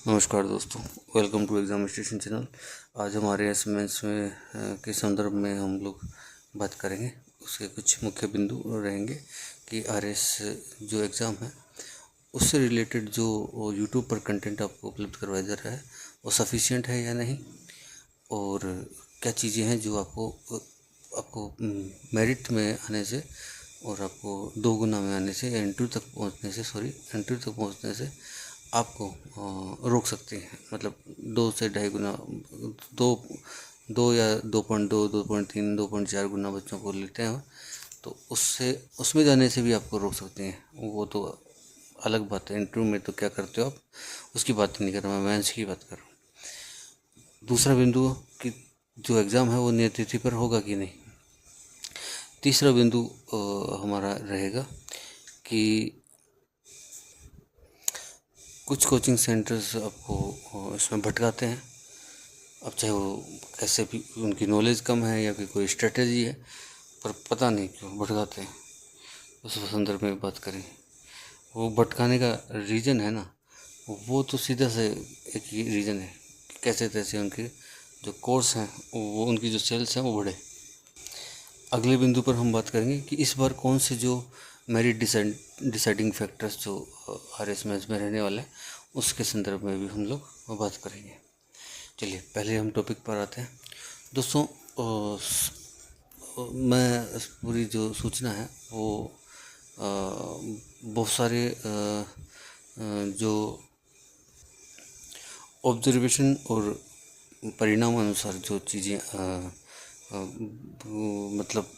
नमस्कार दोस्तों, welcome to exam station channel. आज हमारे एसएमएस में के संदर्भ में हम लोग बात करेंगे। उसके कुछ मुख्य बिंदु रहेंगे कि आरएस जो एग्ज़ाम है उससे रिलेटेड जो यूट्यूब पर कंटेंट आपको उपलब्ध करवाया जा रहा है वो सफिशिएंट है या नहीं, और क्या चीज़ें हैं जो आपको मेरिट में आने से और आपको 2 गुना में आने से या इंटरव्यू तक पहुंचने से आपको रोक सकते हैं। मतलब 2 से 2.5 गुना, दो दो या 2.2, 2.3, 2.4 गुना बच्चों को लेते हैं, तो उसमें जाने से भी आपको रोक सकते हैं। वो तो अलग बात है। इंटरव्यू में तो क्या करते हो आप, उसकी बात नहीं कर रहा मैं, मेंस की बात कर रहा हूँ। दूसरा बिंदु कि जो एग्ज़ाम है वो नियत तिथि पर होगा कि नहीं। तीसरा बिंदु हमारा रहेगा कि कुछ कोचिंग सेंटर्स आपको इसमें भटकाते हैं। अब चाहे वो कैसे भी उनकी नॉलेज कम है या फिर कोई स्ट्रेटजी है, पर पता नहीं क्यों भटकाते हैं। उस संदर्भ में बात करें, वो भटकाने का रीज़न है ना, वो तो सीधा से एक ही रीज़न है कि कैसे तैसे उनके जो कोर्स हैं, वो उनकी जो सेल्स हैं वो बढ़े। अगले बिंदु पर हम बात करेंगे कि इस बार कौन से जो मेरिट डिसाइडिंग फैक्टर्स जो आरएस मैथ्स में रहने वाले हैं उसके संदर्भ में भी हम लोग बात करेंगे। चलिए पहले हम टॉपिक पर आते हैं दोस्तों। मैं पूरी जो सूचना है वो बहुत सारे जो ऑब्जर्वेशन और परिणाम अनुसार जो चीज़ें मतलब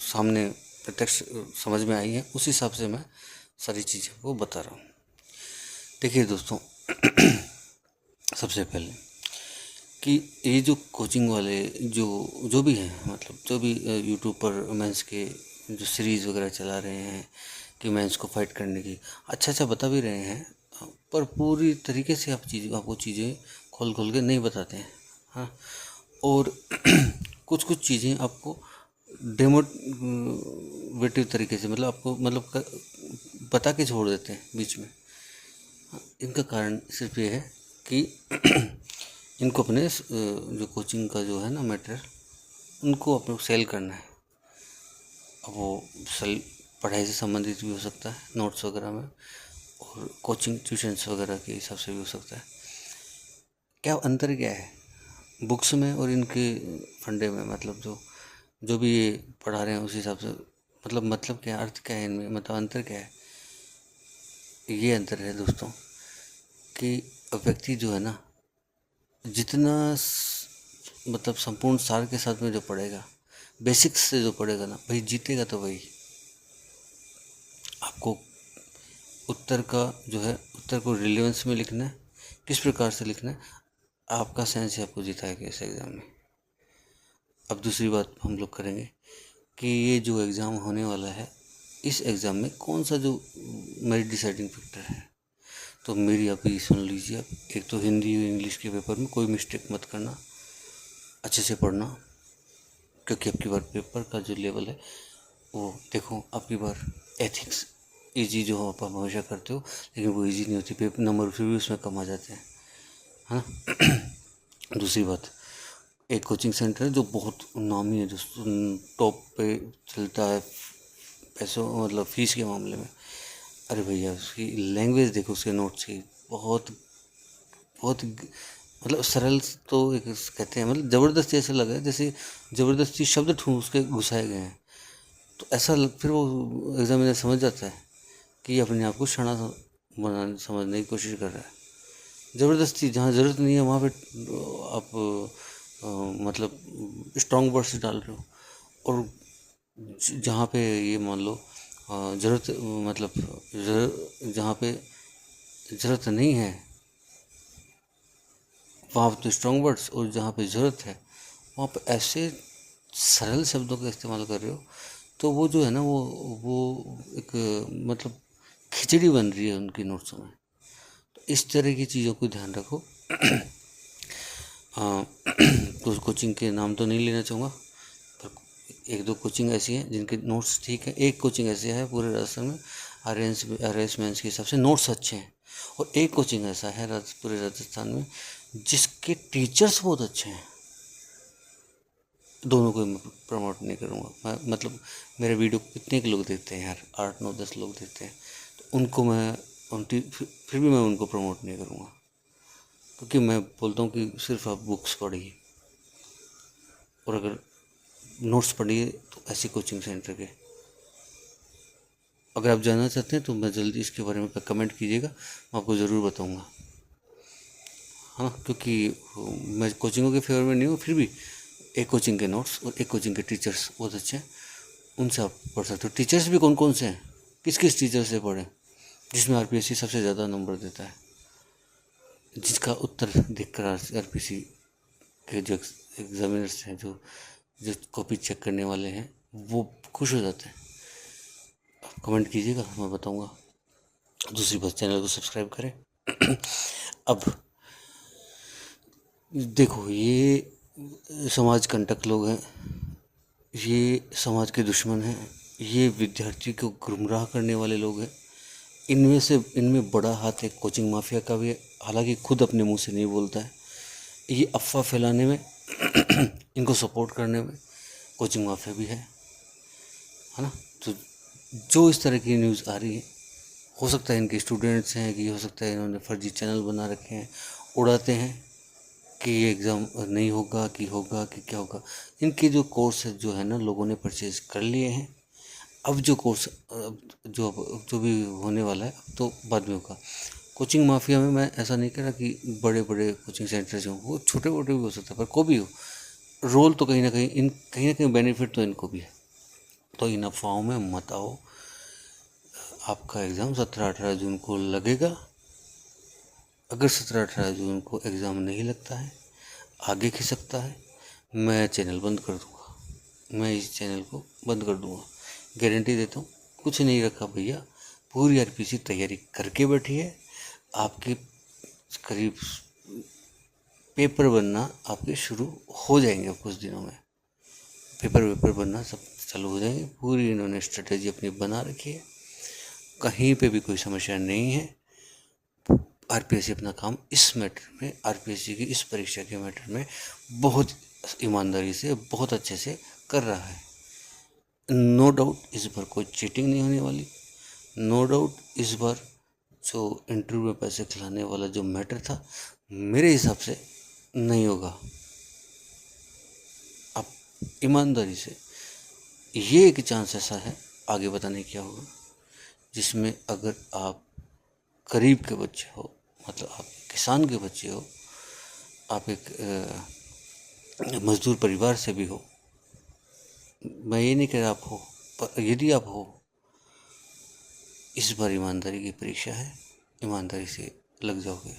सामने प्रत्यक्ष समझ में आई हैं, उस हिसाब से मैं सारी चीज़ें को बता रहा हूँ। देखिए दोस्तों, सबसे पहले कि ये जो कोचिंग वाले जो भी हैं, मतलब जो भी यूट्यूब पर मेंस के जो सीरीज़ वगैरह चला रहे हैं कि मेंस को फाइट करने की, अच्छा बता भी रहे हैं, पर पूरी तरीके से आपको चीज़ें खोल के नहीं बताते हैं। हाँ, और कुछ चीज़ें आपको डेमोटिवेटिव तरीके से, मतलब आपको बता के छोड़ देते हैं बीच में। इनका कारण सिर्फ ये है कि इनको अपने जो कोचिंग का जो है ना मटेरियल, उनको अपने सेल करना है। अब वो सेल पढ़ाई से संबंधित भी हो सकता है, नोट्स वगैरह में, और कोचिंग ट्यूशन्स वगैरह के हिसाब से भी हो सकता है। क्या अंतर क्या है बुक्स में और इनके फंडे में, मतलब जो भी ये पढ़ा रहे हैं उस हिसाब से, मतलब क्या, अर्थ क्या है इनमें, मतलब अंतर क्या है। ये अंतर है दोस्तों कि व्यक्ति जो है ना, जितना मतलब संपूर्ण सार के साथ में जो पढ़ेगा, बेसिक्स से जो पढ़ेगा ना, भाई जीतेगा। तो भाई आपको उत्तर को रिलेवेंस में लिखना है, किस प्रकार से लिखना है, आपका सेंस ही आपको जिताएगा इस एग्ज़ाम में। अब दूसरी बात हम लोग करेंगे कि ये जो एग्ज़ाम होने वाला है, इस एग्ज़ाम में कौन सा जो मेरिट डिसाइडिंग फैक्टर है। तो मेरी अभी सुन लीजिए आप, एक तो हिंदी और इंग्लिश के पेपर में कोई मिस्टेक मत करना, अच्छे से पढ़ना, क्योंकि आपकी बार पेपर का जो लेवल है वो देखो, आपकी बार एथिक्स इजी जो आप हमेशा करते हो, लेकिन वो इजी नहीं होती, पेपर नंबर फिर भी उसमें कम आ जाते हैं, है ना। दूसरी बात, एक कोचिंग सेंटर है जो बहुत नामी है, जो टॉप पे चलता है पैसों, मतलब फीस के मामले में। अरे भैया, उसकी लैंग्वेज देखो, उसके नोट्स की बहुत बहुत मतलब सरल तो एक कहते हैं, मतलब ज़बरदस्ती ऐसा लगा है जैसे ज़बरदस्ती शब्द ठूंस के घुसाए गए हैं। तो फिर वो एग्जामिनर समझ जाता है कि ये अपने आप को शना बनाने समझने की कोशिश कर रहा है। ज़बरदस्ती जहाँ ज़रूरत नहीं है वहाँ पे आप मतलब स्ट्रॉन्ग वर्ड्स डाल रहे हो, और जहाँ पे ये मान लो ज़रूरत, मतलब जहाँ पे ज़रूरत नहीं है वहाँ पे तो स्ट्रॉन्ग वर्ड्स, और जहाँ पे ज़रूरत है वहाँ पे ऐसे सरल शब्दों का इस्तेमाल कर रहे हो, तो वो जो है ना, वो एक मतलब खिचड़ी बन रही है उनकी नोट्सों में। तो इस तरह की चीज़ों को ध्यान रखो। कुछ कोचिंग के नाम तो नहीं लेना चाहूँगा, पर एक दो कोचिंग ऐसी हैं जिनके नोट्स ठीक है। एक कोचिंग ऐसी है पूरे राजस्थान में, आर एस मेंस के हिसाब से नोट्स अच्छे हैं, और एक कोचिंग ऐसा है पूरे राजस्थान में जिसके टीचर्स बहुत अच्छे हैं। दोनों को मैं प्रमोट नहीं करूँगा, मैं मतलब मेरे वीडियो को कितने के लोग देखते हैं यार, 8 9 10 लोग देखते हैं, तो उनको मैं फिर भी मैं उनको प्रमोट नहीं करूँगा, क्योंकि मैं बोलता हूँ कि सिर्फ आप बुक्स पढ़िए, और अगर नोट्स पढ़िए तो ऐसी कोचिंग सेंटर के। अगर आप जानना चाहते हैं तो मैं जल्दी इसके बारे में कमेंट कीजिएगा, मैं आपको ज़रूर बताऊँगा। हाँ, क्योंकि मैं कोचिंगों के फेवर में नहीं हूँ, फिर भी एक कोचिंग के नोट्स और एक कोचिंग के टीचर्स बहुत अच्छे हैं, उनसे आप पढ़ सकते हो। टीचर्स भी कौन कौन से हैं, किस किस टीचर से पढ़ें, जिसमें आरपीएससी सबसे ज़्यादा नंबर देता है, जिसका उत्तर देखकर आरपीएससी के जो एग्जामिनर्स हैं, जो जो कॉपी चेक करने वाले हैं, वो खुश हो जाते हैं। आप कमेंट कीजिएगा, मैं बताऊंगा। दूसरी बात, चैनल को सब्सक्राइब करें। अब देखो, ये समाज कंटक लोग हैं, ये समाज के दुश्मन हैं, ये विद्यार्थी को गुमराह करने वाले लोग हैं। इनमें बड़ा हाथ एक कोचिंग माफिया का भी है, हालांकि खुद अपने मुंह से नहीं बोलता है। ये अफवाह फैलाने में इनको सपोर्ट करने में कोचिंग माफिया भी है ना। तो जो इस तरह की न्यूज़ आ रही है, हो सकता है इनके स्टूडेंट्स हैं, कि हो सकता है इन्होंने फर्जी चैनल बना रखे हैं, उड़ाते हैं कि ये एग्ज़ाम नहीं होगा, कि होगा, कि क्या होगा। इनके जो कोर्स जो है ना, लोगों ने परचेज कर लिए हैं। अब जो कोर्स जो भी होने वाला है, अब तो बाद में होगा। कोचिंग माफिया में मैं ऐसा नहीं कह रहा कि बड़े बड़े कोचिंग सेंटर्स हों, वो छोटे मोटे भी हो सकता है, पर कोई भी हो, रोल तो कहीं ना कहीं बेनिफिट तो इनको भी है। तो इन अफवाहों में मत आओ। आपका एग्ज़ाम 17 18 जून को लगेगा। अगर 17 18 जून को एग्ज़ाम नहीं लगता है, आगे खिसकता है, मैं चैनल बंद कर दूँगा। मैं इस चैनल को बंद कर दूँगा, गारंटी देता हूँ। कुछ नहीं रखा भैया, पूरी आरपीएससी तैयारी करके बैठी है। आपके करीब पेपर बनना आपके शुरू हो जाएंगे कुछ दिनों में। पेपर बनना सब चालू हो जाएंगे। पूरी इन्होंने स्ट्रेटेजी अपनी बना रखी है, कहीं पे भी कोई समस्या नहीं है। आरपीएससी अपना काम इस मैटर में, आरपीएससी की इस परीक्षा के मैटर में बहुत ईमानदारी से, बहुत अच्छे से कर रहा है। नो डाउट इस बार कोई चीटिंग नहीं होने वाली। नो डाउट इस बार जो इंटरव्यू में पैसे खिलाने वाला जो मैटर था, मेरे हिसाब से नहीं होगा। अब ईमानदारी से, ये एक चांस ऐसा है, आगे पता नहीं क्या होगा, जिसमें अगर आप गरीब के बच्चे हो, मतलब आप किसान के बच्चे हो, आप एक मजदूर परिवार से भी हो, मैं ये नहीं कह रहा आप हो, पर यदि आप हो, इस बार ईमानदारी की परीक्षा है, ईमानदारी से लग जाओगे।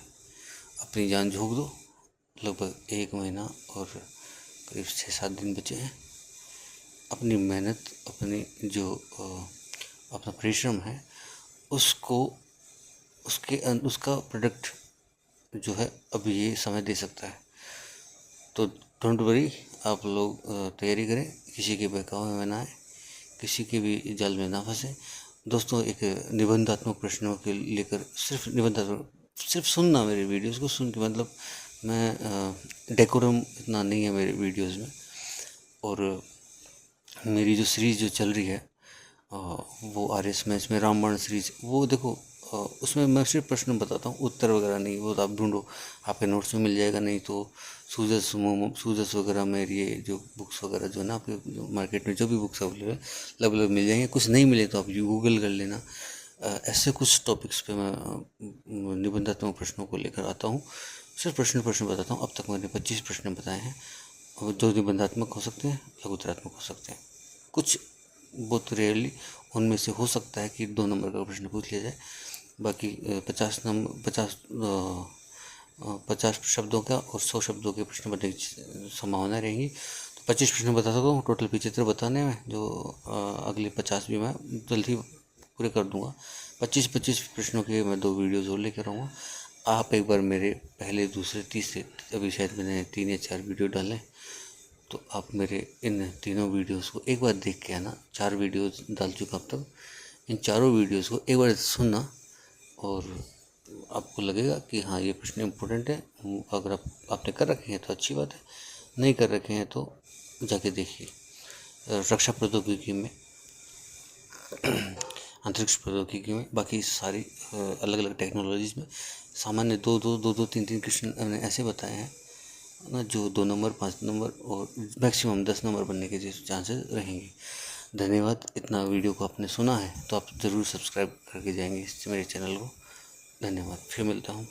अपनी जान झोंक दो। लगभग 1 महीना और करीब 6 7 दिन बचे हैं। अपनी मेहनत, अपनी जो अपना परिश्रम है, उसको उसका प्रोडक्ट जो है अभी ये समय दे सकता है। तो डोंट वरी, आप लोग तैयारी करें, किसी के बहकावे में ना आए, किसी के भी जाल में ना फंसे। दोस्तों, एक निबंधात्मक प्रश्नों के लेकर सिर्फ सुनना मेरे वीडियोस को सुन के, मतलब मैं डेकोरम इतना नहीं है मेरे वीडियोस में। और मेरी जो सीरीज़ जो चल रही है वो आरएस मैच में रामबाण सीरीज, वो देखो, उसमें मैं सिर्फ प्रश्न बताता हूँ, उत्तर वगैरह नहीं। वो तो आप ढूंढो, आपके नोट्स में मिल जाएगा। नहीं तो सूजस वगैरह में ये जो बुक्स वगैरह जो है ना, आपके जो मार्केट में जो भी बुक्स अवेलेबल लगभग मिल जाएंगे। कुछ नहीं मिले तो आप गूगल कर लेना। ऐसे कुछ टॉपिक्स पे मैं निबंधात्मक प्रश्नों को लेकर आता हूँ। सिर्फ प्रश्न बताता हूँ। अब तक मैंने 25 प्रश्न बताए हैं, जो निबंधात्मक हो सकते हैं, लघुतरात्मक हो सकते हैं। कुछ बहुत रेयरली उनमें से हो सकता है कि 2 नंबर का प्रश्न पूछ लिया जाए। बाकी 50 शब्दों का और 100 शब्दों के प्रश्न बनने की संभावना रहेगी। तो 25 प्रश्न बता सकता हूँ टोटल 75 बताने में, जो अगले 50 भी मैं जल्दी पूरे कर दूंगा। 25 प्रश्नों के मैं 2 वीडियोज़ और लेकर आऊँगा। आप एक बार मेरे पहले, दूसरे, तीसरे, अभी शायद मैंने 3 या 4 वीडियो डाले, तो आप मेरे इन तीनों वीडियोस को एक बार देख के आना। 4 वीडियोस डाल चुका अब तक। इन चारों वीडियोस को एक बार सुनना और आपको लगेगा कि हाँ ये प्रश्न इम्पोर्टेंट है। अगर आपने कर रखे हैं तो अच्छी बात है, नहीं कर रखे हैं तो जाके देखिए। रक्षा प्रौद्योगिकी में अंतरिक्ष प्रौद्योगिकी में, बाकी सारी अलग अलग टेक्नोलॉजीज में सामान्य दो तीन क्वेश्चन मैंने ऐसे बताए हैं ना, जो 2 नंबर 5 नंबर और मैक्सिमम 10 नंबर बनने के चांसेस रहेंगे। धन्यवाद। इतना वीडियो को आपने सुना है तो आप ज़रूर सब्सक्राइब करके जाएंगे मेरे चैनल को। धन्यवाद। फिर मिलता हूँ।